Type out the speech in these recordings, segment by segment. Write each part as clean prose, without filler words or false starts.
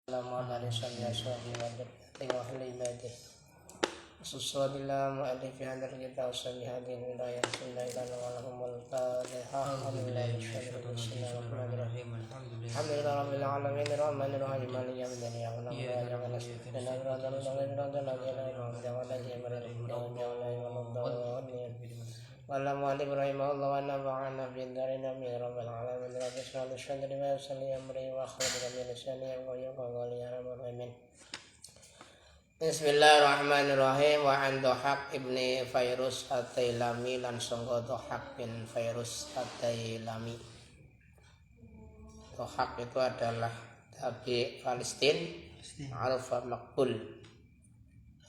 Lama dari syariah syariah tengah libadah Susuadillah mu'alif hadar kita usabi hadin wilayah sunnah ilan walahumul fadihah alhamdulillahi bismillahirrahmanirrahim alhamdulillah rabbil alamin rahmanir rahim maliki yawmiddin ya Allah ya Allah dan wala mu'alif rahimahullah wa nafa'ana fi dharina min rabbil alamin rabbi shrah li sadri wa yassir li amri wa akhlul min lisani yafqahu qawli ya rabbal alamin. Bismillahirrahmanirrahim. Wa an Dhahak ibni Fairuz At-Tailami lan sangga Dhahak bin Fairuz At-Tailami. Dhahak itu adalah tabi Palestina, Arafah Makbul,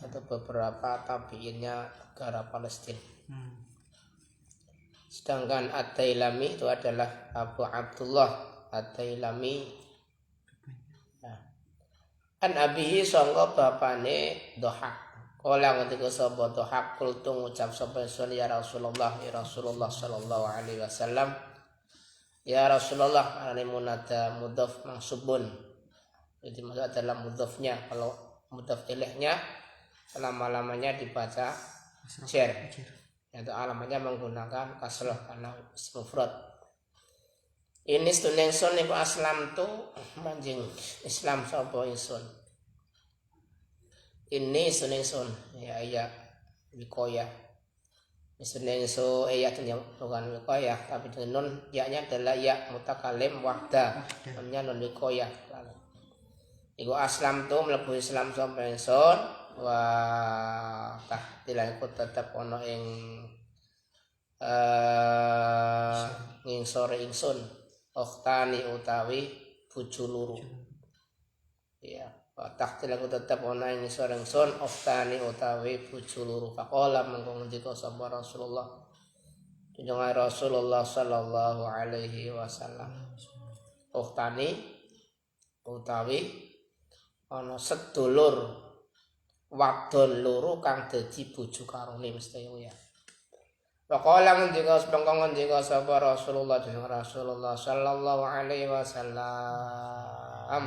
atau beberapa tabiinnya negara Palestina. Sedangkan At-Tailami itu adalah Abu Abdullah At-Tailami. An abihi sangka bapane Dhahak. Kala ngendika sapa Dhahak kultu ngucap sapa sun ya Rasulullah sallallahu alaihi wasallam. Ya Rasulullah, arane munada mudhaf mansubun. Jadi maksud adalah mudhafnya. Kalau mudhaf ilaihnya lama-lamanya dibaca jar. Yaitu alamannya menggunakan kasrah karena mufrad. Ini sedune ingsun niku aslam tu manjing Islam sapa ingsun. Ini sedune ingsun ya wikoya. Sedune ingsun ya bukan wikoya tapi nun ya-nya adalah ya mutakalim wahda. Namanya nun wikoya. Iku aslam tu mlebu Islam sapa ingsun wa tahtilan ku tetep ana ing sore ingsun. Okhtani utawi bojo loro. Ya, tahtil aku tetep ana ing soreng sun okhtani utawi bojo loro. Faqala mengko ngendika sapa Rasulullah. Junjungan Rasulullah sallallahu alaihi wasallam. Okhtani utawi ana sedulur wadon loro kang dadi bojo karone mesti ya. Waqala ngendika sapa Rasulullah sallallahu alaihi wasallam.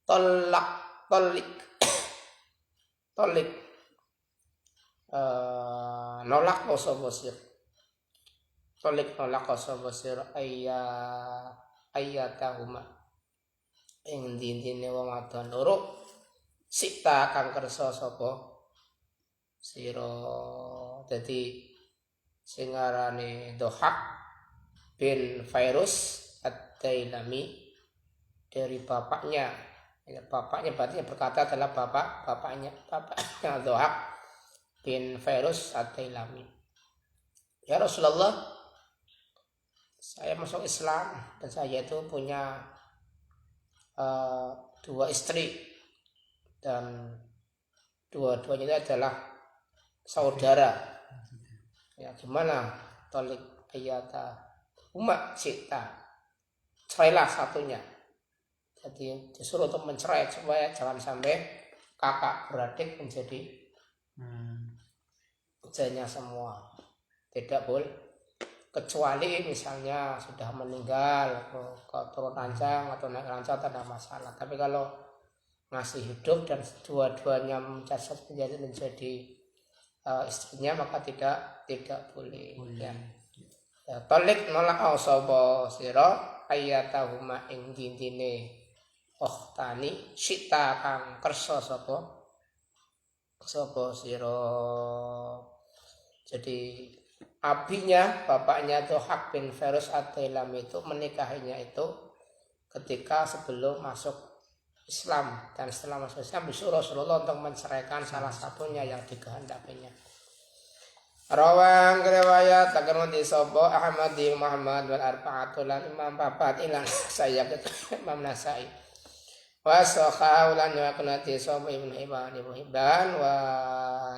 Tolik nolak sapa sir. Tolik nolak sapa sir ayatahuma. Ing dintine wong wadon loro sita kang kersa sapa sira. Jadi sing arane Dhahak bin Fairuz At-Tailami dari bapaknya. Ya, bapaknya berarti yang berkata adalah bapaknya Dhahak bin Fairuz At-Tailami. Ya Rasulullah, saya masuk Islam dan saya itu punya 2 istri dan dua-duanya itu adalah saudara. Ya gimana? Tolik ayata umat cita. Cerailah satunya. Jadi disuruh untuk mencerai supaya jangan sampai kakak beradik menjadi pujanya semua. Tidak boleh. Kecuali misalnya sudah meninggal atau turun ranjang atau naik ranjang tak ada masalah. Tapi kalau masih hidup dan dua-duanya menjadi istrinya maka tidak boleh. Ya. Tolik nolak sapa sira ayatahuma ing dintine okhtani sita kang kersa sapa sira. Jadi abinya bapaknya Dhahak bin Fairuz At-Tailami itu menikahinya itu ketika sebelum masuk Islam, dan setelah masuk Islam disuruh Rasulullah untuk menceraikan salah satunya yang dikehendakinya. Rawang riwayat takkan di sapa Ahmad di Muhammad wal arba'atul imam papat ilan saya Imam Nasai. Wa sahha ulan wa kunati sapa Ibnu Hibban wa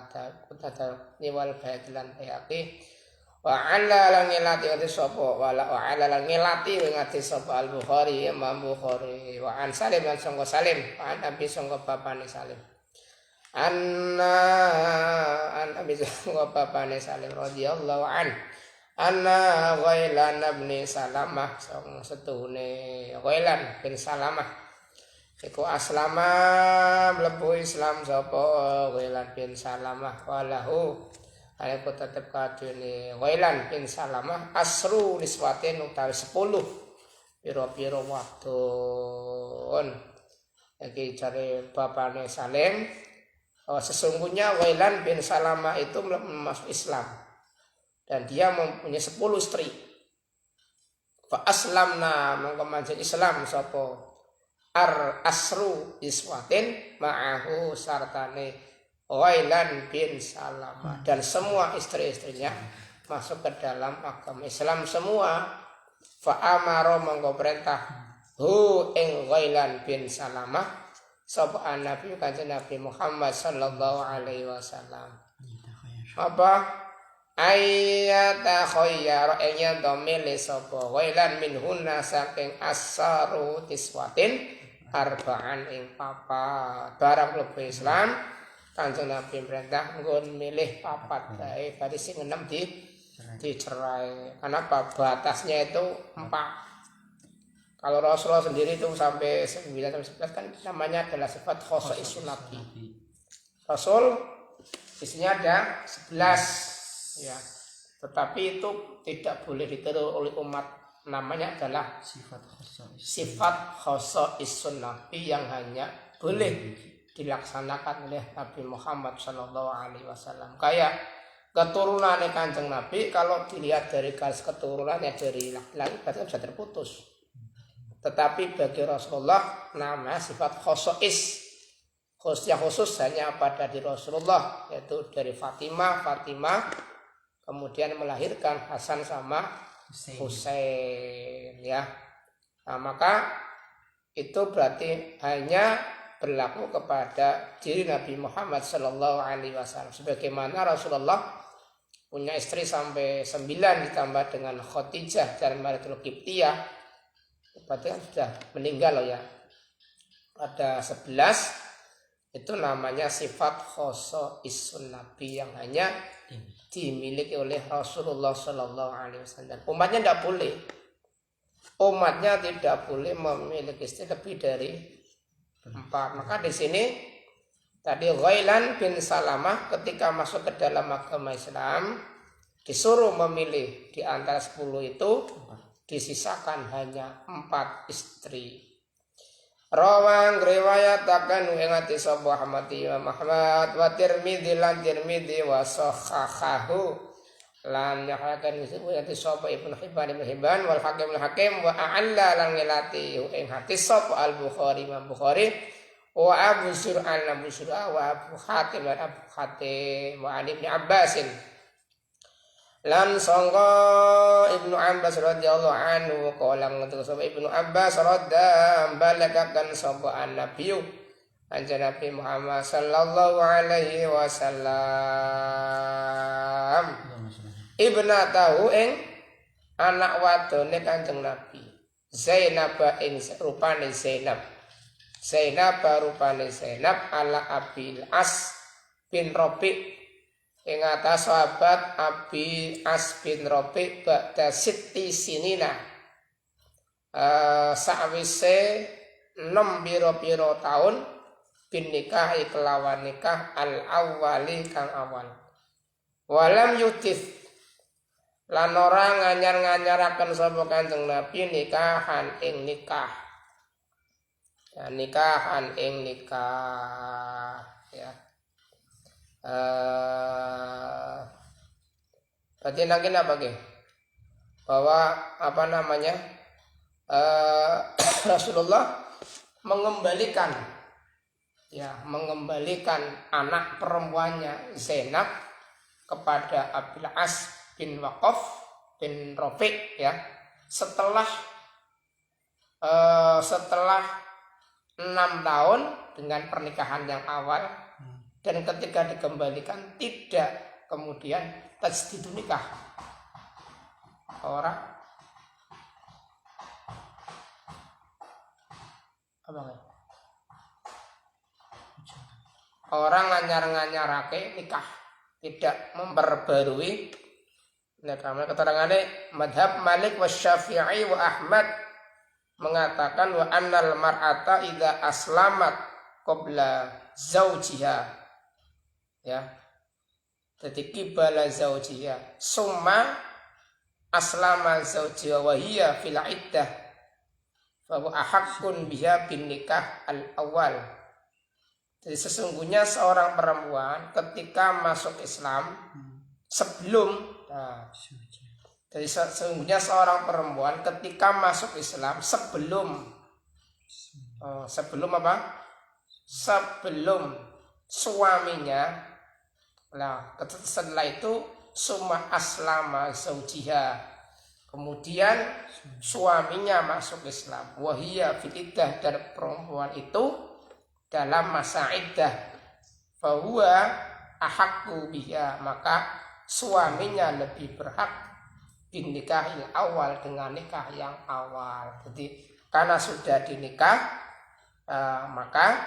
ta'ata wal baitlan bayaqi. Wa ala lan ngelati ngati sapa wala wa ala lan ngelati ngati sapa Al-Bukhari Imam Bukhari wa an Salim lan sangga Salim an Abi sangga bapane Salim an Abi sangga bapane Salim radhiyallahu anna Ghailan bin Salamah sang setuhune Ghailan bin Salamah iku aslama mlebu Islam sapa Ghailan bin Salamah walahu alaiku tetep kadune Ghailan bin Salamah asru niswatin utawi 10 pira-pira wadon. Iki jare bapane Salim, sesungguhnya Ghailan bin Salamah itu masuk Islam dan dia mempunyai 10 istri. Fa aslamna mongko manjing Islam sapa asru iswatin ma'ahu sartane Ghailan bin Salamah dan semua istri-istrinya masuk ke dalam agama Islam semua. Fa amara mongko perintah hu ing Ghailan bin Salamah sapa Nabi kanjeng Nabi Muhammad sallallahu alaihi wasallam apa ayata khayyara ing yen milih sapa Ghailan minhunna saking asaru tiswatin arba'an ing papat barang mlebu Islam kanjeng Nabi perintah nggon milih papat bae bar sing 6 dicerai. Kenapa? Batasnya itu 4. Kalau Rasulullah sendiri itu sampai 9 sampai 11 kan namanya adalah sifat khosaisun Nabi. Rasul isinya ada 11 ya. Tetapi itu tidak boleh ditiru oleh umat. Namanya adalah sifat khosaisun Nabi yang hanya boleh dilaksanakan oleh Nabi Muhammad sallallahu alaihi wasallam. Kayak keturunan kanjeng Nabi kalau dilihat dari garis keturunannya dari laki-laki berarti bisa terputus. Tetapi bagi Rasulullah namanya sifat khosais yang khusus hanya pada di Rasulullah, yaitu dari Fatimah kemudian melahirkan Hasan sama Husain ya. Nah, maka itu berarti hanya berlaku kepada diri Nabi Muhammad sallallahu alaihi wasallam. Sebagaimana Rasulullah punya istri sampai 9 ditambah dengan Khadijah dan Maritul Qibtiyah, berarti kan sudah meninggal loh ya. Ada 11 itu namanya sifat khosaisun Nabi yang hanya dimiliki oleh Rasulullah sallallahu alaihi wasallam. Umatnya tidak boleh. Umatnya tidak boleh memiliki istri lebih dari 4. Maka di sini tadi Ghailan bin Salamah ketika masuk ke dalam agama Islam disuruh memilih di antara 10 itu disisakan hanya 4 istri. Rawang riwayatakan ing ati sapa Ahmad wa Tirmidzi lan Tirmidzi wa sahahahu lan nyahkan ati sapa Ibnu Hibban wal Hakim wa a'alla lan ngelati ing hati sapa Al-Bukhari Imam Bukhari wa Abu Sur'an wa Abu Hatim wa Ali bin Abbasin lan sangka Ibnu Abbas radhiyallahu anhu qala ngoten sapa Ibnu Abbas radha balagakan sapa an-nabiy anjen Nabi Muhammad sallallahu alaihi wasallam ibnatahu ing anak wadone Kanjeng Nabi Zainab ing rupane Zainab rupane Zainab ala Abil As bin Rabi' ing atas sahabat Abi As bin Rabi' ba'da sitti sinina sa'wise 6 pira-pira taun bin nikah kelawan nikah al awali kang awal walam yutif lan ora nganyar-nganyaraken sapa Kanjeng Nabi nikahan ing nikah ya, nikahan ing nikah ya. Berarti nanti apa ke? Bahwa apa namanya Rasulullah mengembalikan anak perempuannya Zainab kepada Abil As bin Waqaf bin Rafi' ya setelah 6 tahun dengan pernikahan yang awal. Dan ketika dikembalikan tidak kemudian tajdid nikah. Orang nganyar-nganyarake nikah, tidak memperbarui. Nah, karena keterangannya madhab Malik wa Syafi'i wa Ahmad mengatakan wa annal mar'ata idza aslamat qabla zaujiha, ya. Jadi qibala zaujiha summa aslama zaujiha wa hiya fil iddah fa huwa ahaqqun biha bin nikah al awal. Jadi sesungguhnya seorang perempuan ketika masuk Islam sebelum, jadi sesungguhnya seorang perempuan ketika masuk Islam sebelum apa? Sebelum suaminya, nah setelah itu summa aslama zaujiha, kemudian suaminya masuk Islam, wahiyya fil iddah, dan perempuan itu dalam masa iddah, fahuwa ahaqqu biha, maka suaminya lebih berhak bin nikahil awal, dengan nikah yang awal. Jadi karena sudah dinikah, maka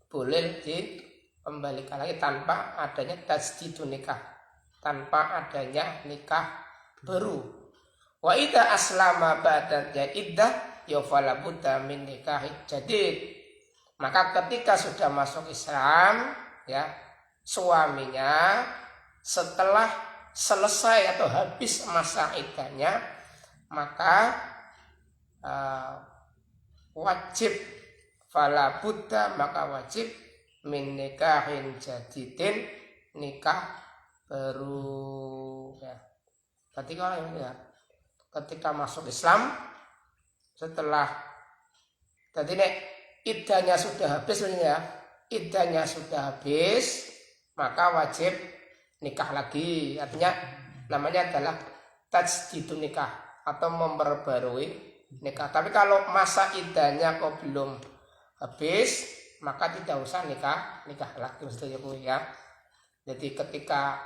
boleh dikembalikan lagi tanpa adanya tajdidun nikah, tanpa adanya nikah baru. Wa idza aslama ba'da iddah ya fala budda min nikahid jadid. Maka ketika sudah masuk Islam, ya, suaminya setelah selesai atau habis masa iddahnya, maka wajib fala budda, maka wajib min nikahin jadidin, nikah baru, ya. Ketika masuk Islam, setelah tadi iddahnya sudah habis, iddahnya sudah habis, maka wajib nikah lagi. Artinya namanya adalah tajdidun nikah atau memperbarui nikah. Tapi kalau masa iddahnya kok belum habis, maka tidak usah nikah lagi, ya. Jadi ketika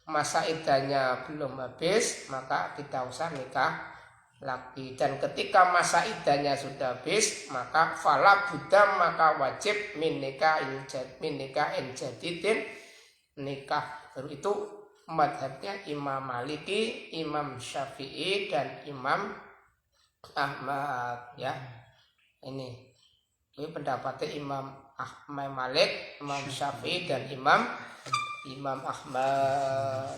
masa iddahnya belum habis, maka tidak usah nikah lagi. Dan ketika masa iddahnya sudah habis, maka fala buddha, maka wajib min nikahin jadidin, nikah baru. Itu madhabnya Imam Maliki, Imam Syafi'i, dan Imam Ahmad, ya. Ini pendapatnya Imam Malik, Imam Syafi'i, dan Imam Ahmad.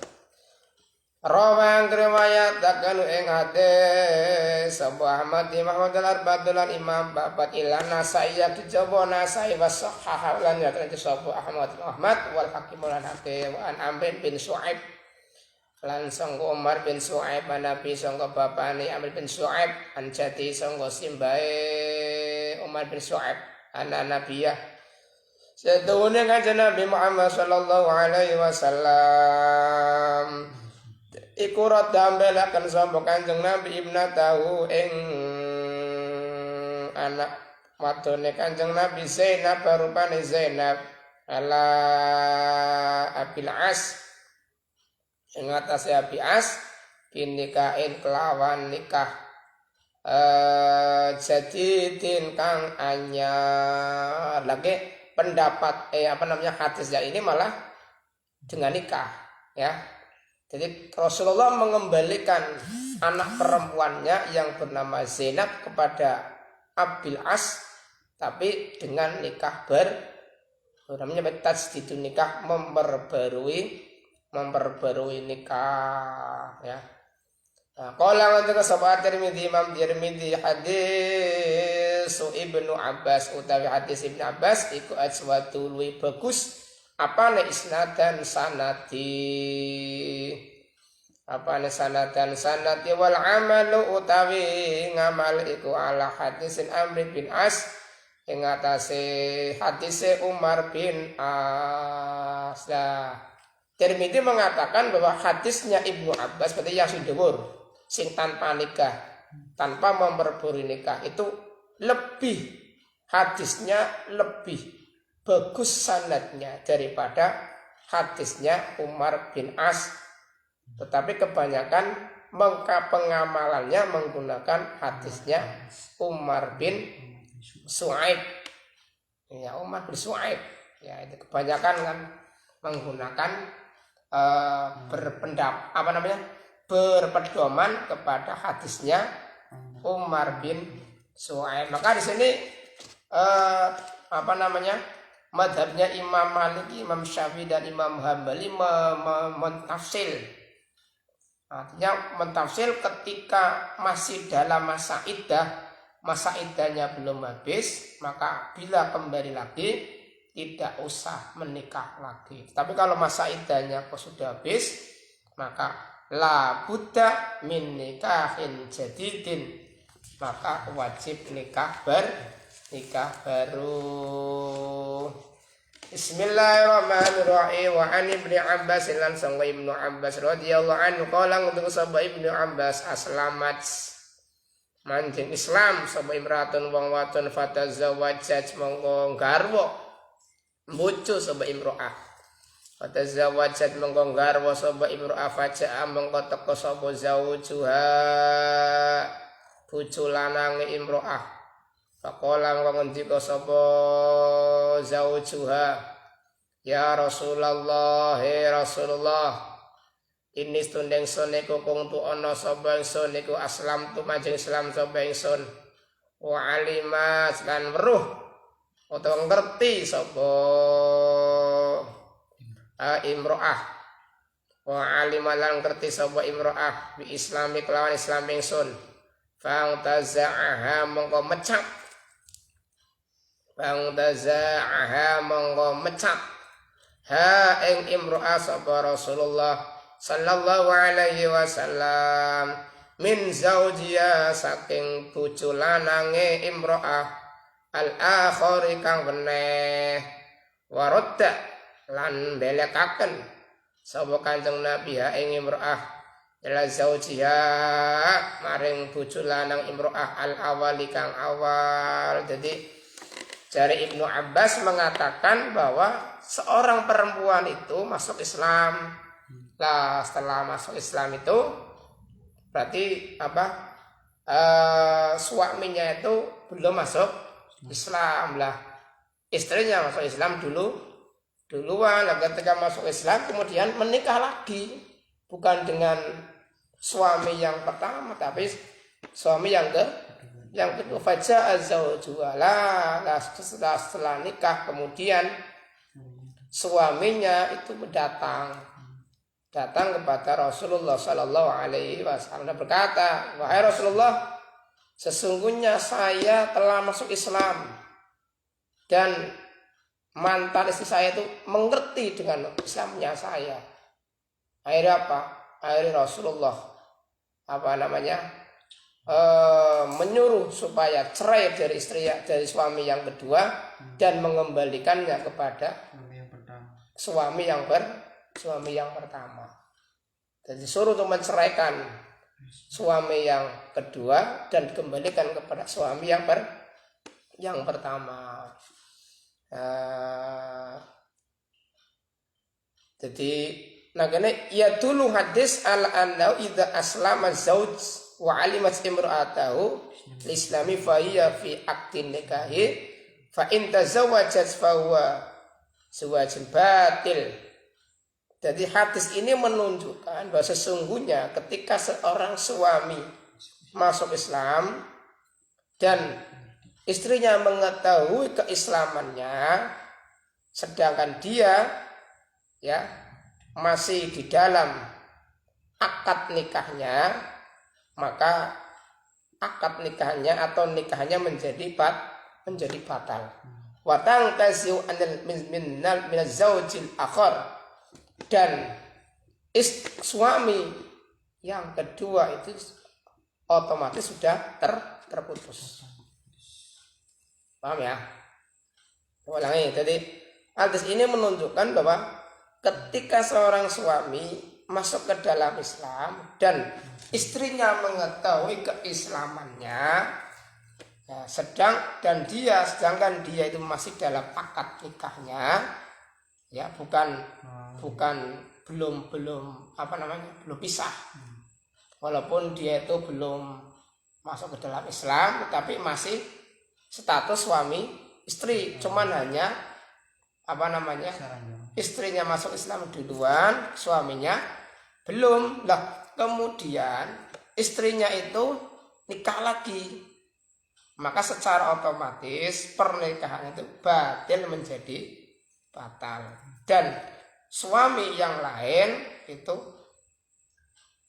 Rawang riwayat takkan ing hadis Abu Ahmad Imam al-Arba'ah Imam babat ilan Nasai dijaba Nasai wa sahhaha lan ya Abu Ahmad wal Hakim lan Hakim an Amr bin Su'aib lan sanggo Umar bin Su'aib Nabi sanggo bapane Amr bin Su'aib an jati sanggo simbae Umar bin Su'aib ana nabiyah sedune kanjeng Nabi Muhammad sallallahu alaihi wasallam iku radha mbelaken sapa Kanjeng Nabi ibnatahu ing anak wadone Kanjeng Nabi Zainab rupane Zainab ala Abil As ing atase Abi As binikain kelawan nikah jadidin kang anyar. Lagi pendapat hadisnya ini malah dengan nikah, ya. Jadi Rasulullah mengembalikan anak perempuannya yang bernama Zainab kepada Abil As, tapi dengan nikah namanya tajdidun nikah, memperbarui nikah, ya. Qala wa sahaba Tirmidzi Imam Tirmidzi hadis Ibnu Abbas utawi hadis Ibnu Abbas iku aswatu luwih bagus apane isnadan sanati wal amalu utawi ngamal iku ala hadisin Amr bin As ing atase hadise Umar bin As. Tirmidzi mengatakan bahwa hadisnya Ibnu Abbas berarti yang dhuwur sing tanpa nikah, tanpa memperbarui nikah itu hadisnya lebih bagus sanadnya daripada hadisnya Umar bin As, tetapi kebanyakan pengamalannya menggunakan hadisnya Umar bin Su'aib, ya. Umar bin Su'aib, ya, itu kebanyakan kan menggunakan berpedoman kepada hadisnya Umar bin Su'aib. Maka di sini madhabnya Imam Maliki, Imam Syafi'i dan Imam Hambali mentafsir. Artinya mentafsir ketika masih dalam masa iddahnya belum habis, maka bila kembali lagi tidak usah menikah lagi. Tapi kalau masa iddahnya sudah habis, maka la budda min nikahin jadidin, maka wajib nikah baru. Bismillahirrahmanirrahim. Wa an Ibnu Abbas lan sangga Ibnu Abbas radhiyallahu anhu qala untuk sahabat Ibnu Abbas aslamat manjing Islam sapa imratun wong wadon fatazawwajat mongko garwa mbojo sapa imro'ah. Fatazawwajat mongko garwa sapa imro'ah faja'a mongko teka sapa zaujuha bojo lanange imro'ah. Faqala mongko ngendika sapa zaujuha, ya Rasulullah, he Rasulullah, ini stundeng sun niku kung tu ana sapa ingsun niku aslam tu manjing Islam sapa ingsun. Wa alimat lan weruh utawa ngerti sapa imro'ah. Wa alimat lan ngerti sapa imro'ah bi islami kelawan Islam ingsun. Fangtaza'aha mongko mecap. Fangtaza'aha mongko mecap ha ing imro'ah sapa Rasulullah sallallahu alaihi wasallam min zaujiya saking bojo lanange imro'ah al-akhir kang weneh waradda lan belekaken sapa Kanjeng Nabi ha ing imro'ah ila zaujiha maring bojo lanang imro'ah al-awali kang awal. Jadi dari Ibnu Abbas mengatakan bahwa seorang perempuan itu masuk Islam. Lah setelah masuk Islam itu berarti suaminya itu belum masuk Islam lah. Istrinya masuk Islam duluan. Lah ketika masuk Islam kemudian menikah lagi, bukan dengan suami yang pertama tapi suami yang kedua. Faja'a zawjuha setelah nikah kemudian suaminya itu datang kepada Rasulullah sallallahu alaihi wasallam dan berkata, wahai Rasulullah, sesungguhnya saya telah masuk Islam dan mantan istri saya itu mengerti dengan Islamnya saya. Akhirnya apa? Akhirnya Rasulullah menyuruh supaya cerai dari suami yang kedua dan mengembalikannya kepada suami yang pertama. Jadi suruh untuk menceraikan suami yang kedua dan dikembalikan kepada suami yang pertama. Jadi ya dulu hadis al-anau idza aslama zauj wa alimat imra'atahu islami fa hiya fi aqdin nikahi fa in tazawwajat fa huwa zawajun batil. Jadi hadis ini menunjukkan bahwa sesungguhnya ketika seorang suami masuk Islam dan istrinya mengetahui keislamannya sedangkan dia masih di dalam akad nikahnya, maka akad nikahnya atau nikahnya menjadi batal. Watang taziu min zaujil akhar, dan suami yang kedua itu otomatis sudah terputus. Paham ya? Ulangi. Jadi hadis ini menunjukkan bahwa ketika seorang suami masuk ke dalam Islam dan istrinya mengetahui keislamannya, sedangkan dia itu masih dalam akad nikahnya, belum pisah, walaupun dia itu belum masuk ke dalam Islam, tapi masih status suami istri, cuman hanya istrinya masuk Islam duluan, suaminya belum. Lah kemudian istrinya itu nikah lagi, maka secara otomatis pernikahan itu batil menjadi batal, dan suami yang lain itu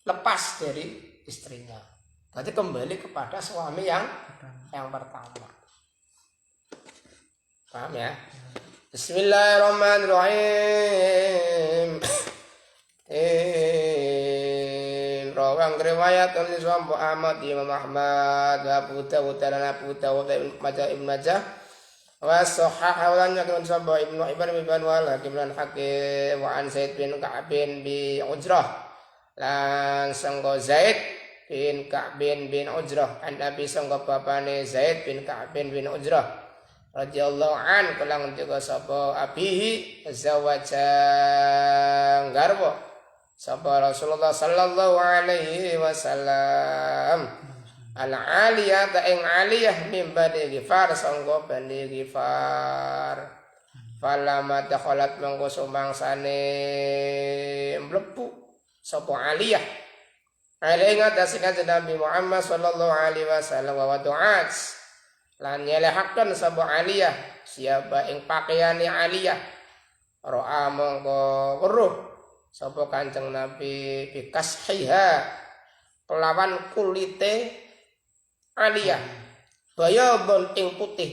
lepas dari istrinya. Berarti kembali kepada suami yang pertama. Paham ya? Bismillahirrahmanirrahim. Rawang riwayat oleh Imam Ahmad, Imam Ahmad, Abu Dawud dan Abu Dawud, Ibnu Majah, wa sahahahu lan yakun sahaba Ibnu Hibban wal Hakim lan Hakim, wa an Zaid bin Ka'ab bin Ujrah lan sanggo Zaid bin Ka'ab bin Ujrah, an Nabi sanggo bapane Zaid bin Ka'ab bin Ujrah radhiyallahu an kalang juga sapa abihi zawaja garwa sapa Rasulullah sallallahu alaihi wasallam al-aliyah ta ing aliyah min Bani Ghifar sanggo Bani Ghifar. Falamma dakhalat mangko sumangsane mlebu sapa aliyah alaihi ngatasi kanjeng Nabi Muhammad sallallahu alaihi wasallam wa du'at lan nyelehaken sapa aliyah siapa ing pakaiane aliyah ro'a mongko weruh sapa kanjeng Nabi bikashiha kelawan kulite aliyah bayadun ing putih,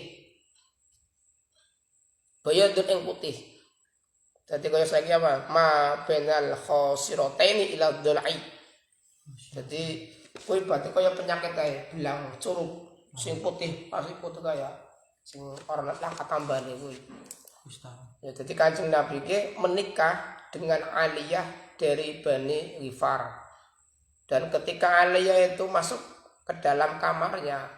bayadun ing putih. Jadi kaya saiki apa ma benal khosirataini ila dhulai, jadi kuwi berarti kaya penyakit kae bilang curug sing putih pasti putih kaya sing ora lah katambane kuwi. Ya jadi kanjeng Nabi ki menikah dengan aliyah dari Bani Ghifar, dan ketika aliyah itu masuk ke dalam kamarnya,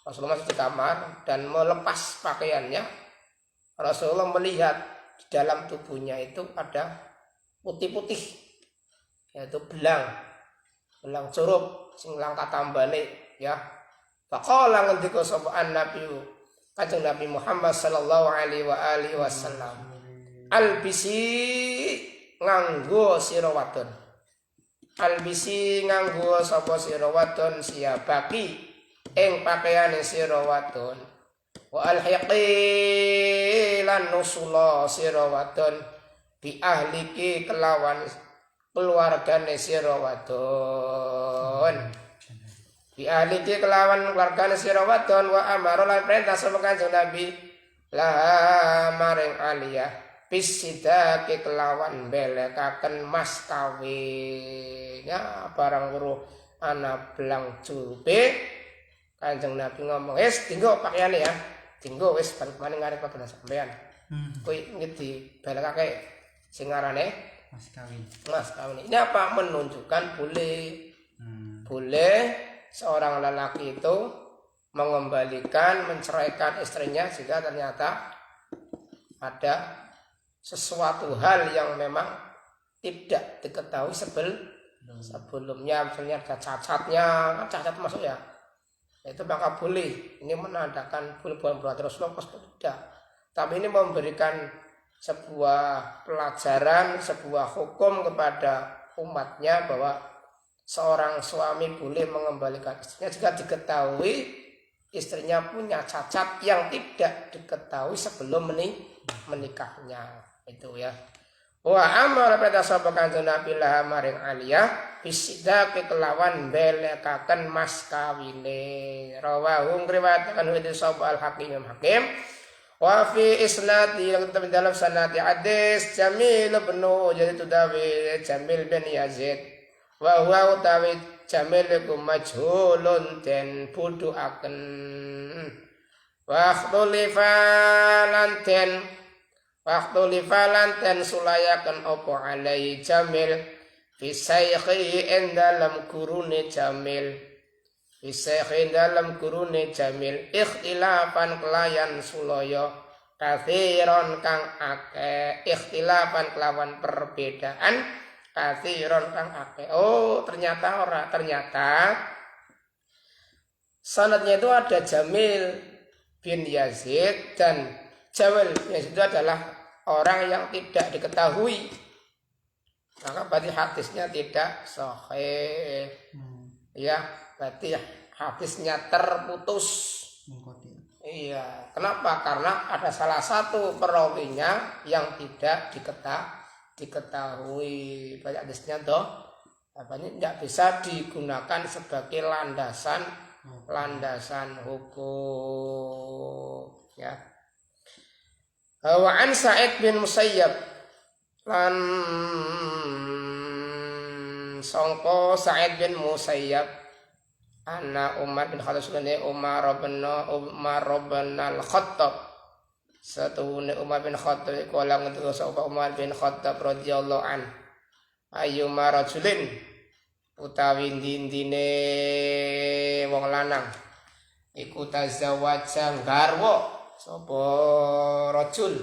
Rasulullah masuk di kamar dan melepas pakaiannya, Rasulullah melihat di dalam tubuhnya itu ada putih-putih, yaitu belang curug sing langka tambane ya. Faqala ngendika sapa Nabi kanjeng Nabi Muhammad sallallahu alaihi wasallam, albisi nganggo sira wadon, albisi nganggo sapa sira wadon siabaki ing pakaiane sira wadon, wa alhiqi lan nusula sira wadon bi ahliki kelawan keluargane sira wadon, bi ahliki kelawan keluargane sira wadon, wa amara lan perintah sapa kanjeng Nabi la maring aliyah bisidaki kelawan belekaken mas kawinnya barang weruh ana belang curupe. Kanjeng Nabi ngomong, "Wis dinggo pakaiane ya. Dinggo wis balik maneh ngarep pagana sampean." Kuwi ngedi belekake sing ngarane mas kawin. Mas kawin. Ini apa? Menunjukkan boleh seorang lelaki itu mengembalikan, menceraikan istrinya jika ternyata ada sesuatu hal yang memang tidak diketahui sebelumnya, misalnya ada cacat masuk ya, itu maka boleh. Ini menandakan bukan berarti Rasulullah tidak, tapi ini memberikan sebuah pelajaran, sebuah hukum kepada umatnya bahwa seorang suami boleh mengembalikan istrinya jika diketahui istrinya punya cacat yang tidak diketahui sebelum menikahnya. Itu ya. Wa amara pada sapa kanjeng Nabi lah maring aliyah bisidaqi kelawan belekaken mas kawine. Rawahu riwayatkan hadis sapa al-Hakim wa fi isnadi dalam sanad hadis Jamil bin Yazid Tudawi Jamil bin Yazid wa huwa utawi Jamil iku majhulun den budukaken wa khtulifalan sulayaken opo alai Jamil fisaykhi dalam gurune Jamil, fisaykhi dalam gurune Jamil ikhtilafan kelayan sulaya kathiron kang akeh, ikhtilafan kelawan perbedaan kathiron kang akeh. Oh ternyata sanadnya itu ada Jamil bin Yazid, dan Jamil bin Yazid itu adalah orang yang tidak diketahui, maka berarti hadisnya tidak sahih. Ya, berarti hadisnya terputus. Iya, kenapa? Karena ada salah satu perawinya yang tidak diketahui. Banyak hadisnya tidak bisa digunakan sebagai landasan hukum. Ya. Wa an Sa'id bin Musayyab lan sangka Sa'id bin Musayyab Anna Umar bin Khattab sunane Umar bin Al-Khattab satune Umar bin Khattab kala ngendika sapa Umar bin Khattab radhiyallahu an ayyuma rajulin utawi ndine wong lanang iku tazawwaja garwa sapa rajul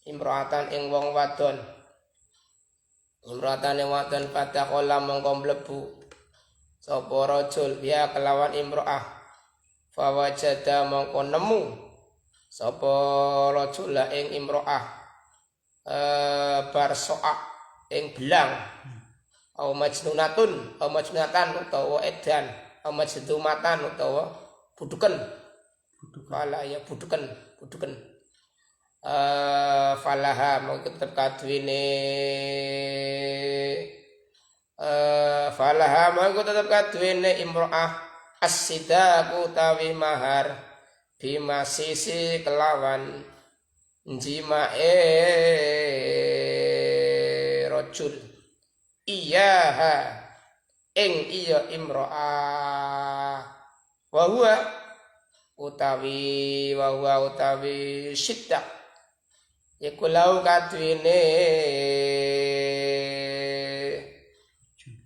imro'atan ing wong wadon pada kolam mongko mlebu sapa rajul biya kelawan imro'ah fawajada mongko nemu sapa rajul ing imro'ah barsoa ing belang au majnunatan utawa edan au majdumatan utawa buduken kala ya buduken falaha mongko tetep kadwine falaha mongko tetep kadwine imro'ah as-sidaku tawi mahar bima sisi kelawan jimae rajul iyaha ing iya imro'ah wa huwa utawi siddak iku lau kadwine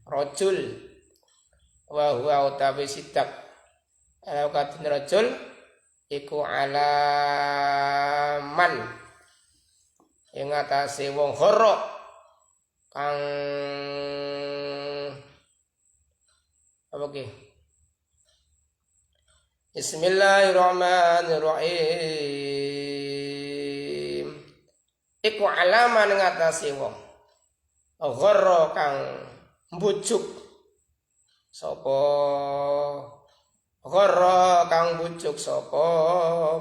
rajul wa huwa utawi siddak lau kadwine rajul iku alaman ing atase wong hara kang apa ki Bismillahirrahmanirrahim. Iku alaman ngatasi wong gharra kang mbujuk sapa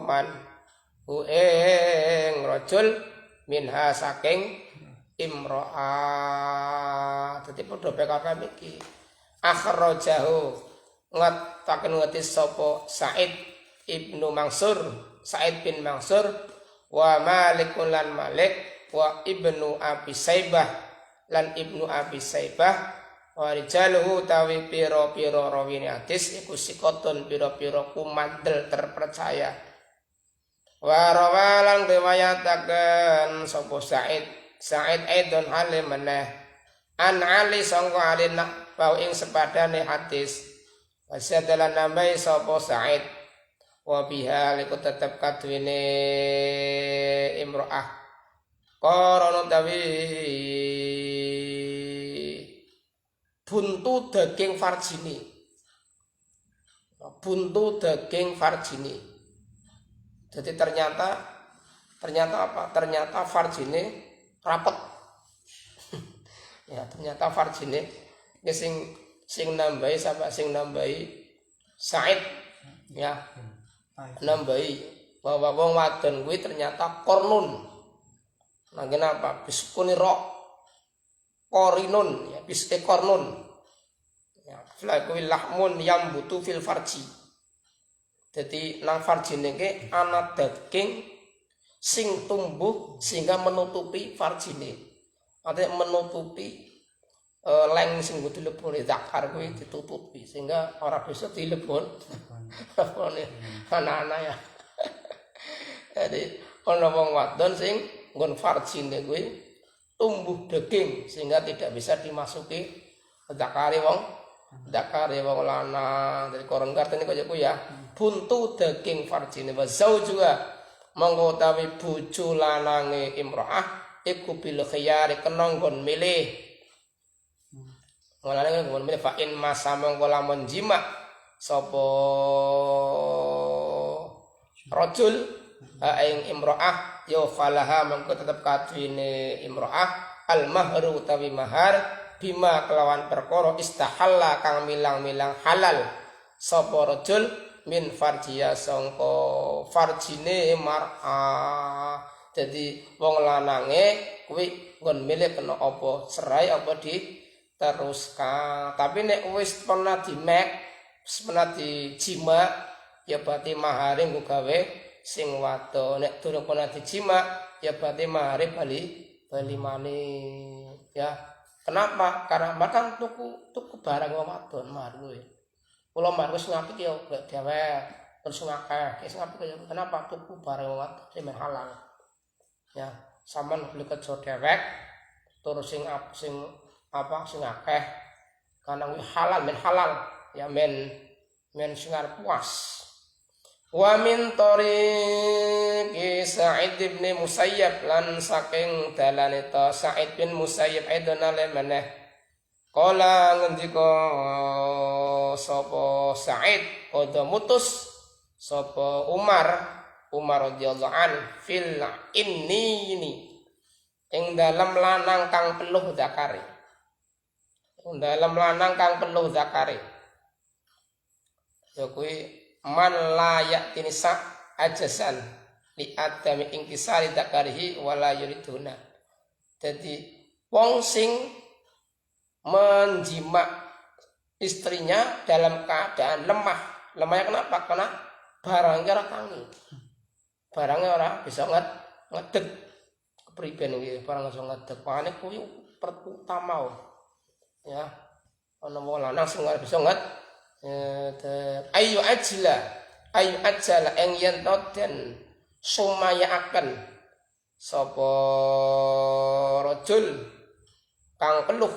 man ing rajul minha saking imro'ah. Dadi padha PKK iki akhrajahu ngataken ngetis sapa Sa'id ibnu Mansur Sa'id bin Mansur wa Malikun lan Malik wa ibnu Abi Saibah lan ibnu Abi Saibah wa rijaluhu tawi pira-pira rawine hadis iku sikotun pira-pira kumandel terpercaya wa rawalan riwayataken sapa Sa'id aidon halim meneh an Ali sangka Ali nak bau ing sepadane hadis Wasyadalan nambai sapa Sa'id wa biha liku tetep kadwine imro'ah korona tawi buntu daging farjini jadi ternyata apa? Ternyata farjine rapet ya ternyata farjine ya sing nambahi Sa'id ya nambahi bahwa wong wadon kuwi ternyata kornun. Nah kenapa? Biskuni ro korinun ya biske kornun. Ya kuwi lahmun yang butuh fil farji. Jadi nang farjine ke ana daging sing tumbuh sehingga menutupi farjine. Artinya menutupi leng sing kudu dileboni zakar kuwi ditutupi sehingga ora bisa dilebon anak-anak ya. Jadi ana wong wadon sing nggon farjine kuwi tumbuh daging sehingga tidak bisa dimasuki zakare wong lanang. Dari koron kartene kaya ku ya buntu daging farjine wa juga monggo utawi bojo lanange imro'ah iku bil khiyari kena nggon milih. Mulane nggon milih fa in masa mongko lamun jima sapa rajul ing imro'ah ya falaha mongko tetep kadwine imro'ah al mahru utawi mahar bima kelawan perkara istahalla kang milang-milang halal sapa rajul min farjiya sangka farjine mar'a. Jadi wong lanange kuwi nggon milik kena apa cerai apa diteruskan. Tapi nek wis pernah pernah dijima ya berarti mahare nggo gawe sing wadon. Nek durung pernah dijima ya berarti mahare bali maneh ya. Kenapa? Karena makan tuku barang wong wadon mahar kuwi. Kula mahar wis ngapik ya gak dhewek terus ngakeh. Wis ngapik ya kenapa tuku barang wong wadon sing halal. Ya, sampean beli kerja dhewek terus sing akeh karena halal men halal ya men sing arep puas. Wa min tariqi Sa'id bin Musayyab lan saking dalane ta Sa'id bin Musayyab edonale meneh kala ngendika sapa Sa'id padha mutus sapa Umar radhiyallahu an fil ini ing dalam lanang kang peluh zakare. Ing dalam lanang kang peluh zakare. Ya kuwi man layak tinisa ajasan li adami ingkisari zakarihi wala yuriduna. Jadi wong sing menjima istrinya dalam keadaan lemah. Lemahnya kenapa? Karena barangnya ora tangi. Barangnya ora bisa ngedeg kepriben iki barang iso ngedeg pane kuwi pertama ya ana wong lanang sing ora bisa ayu ajala ing yen den sumaya akan sapa rajul kang peluh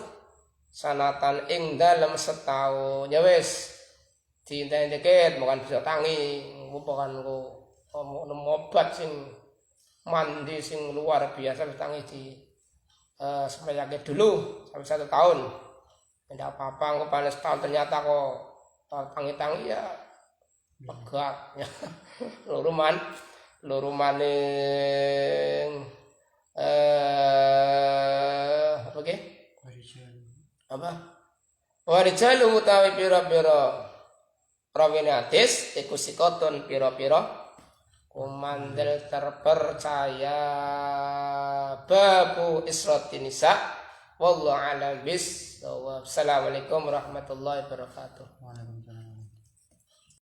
sanatan ing dalem setahun ya wis diinteni dikit bukan bisa tangi bukan obat sing mandi sing luar biasa tangi di semayake dulu sampai 1 tahun tidak apa-apa kok panas tahun ternyata kok tangi-tangi ya pegat ya loro maning apa ge apa warijalu utawi pira-pira rawene hadis iku sikotun pira-pira kumandel terpercaya babu isratin nisa wallahu a'lam bis. Assalamualaikum warahmatullahi wabarakatuh.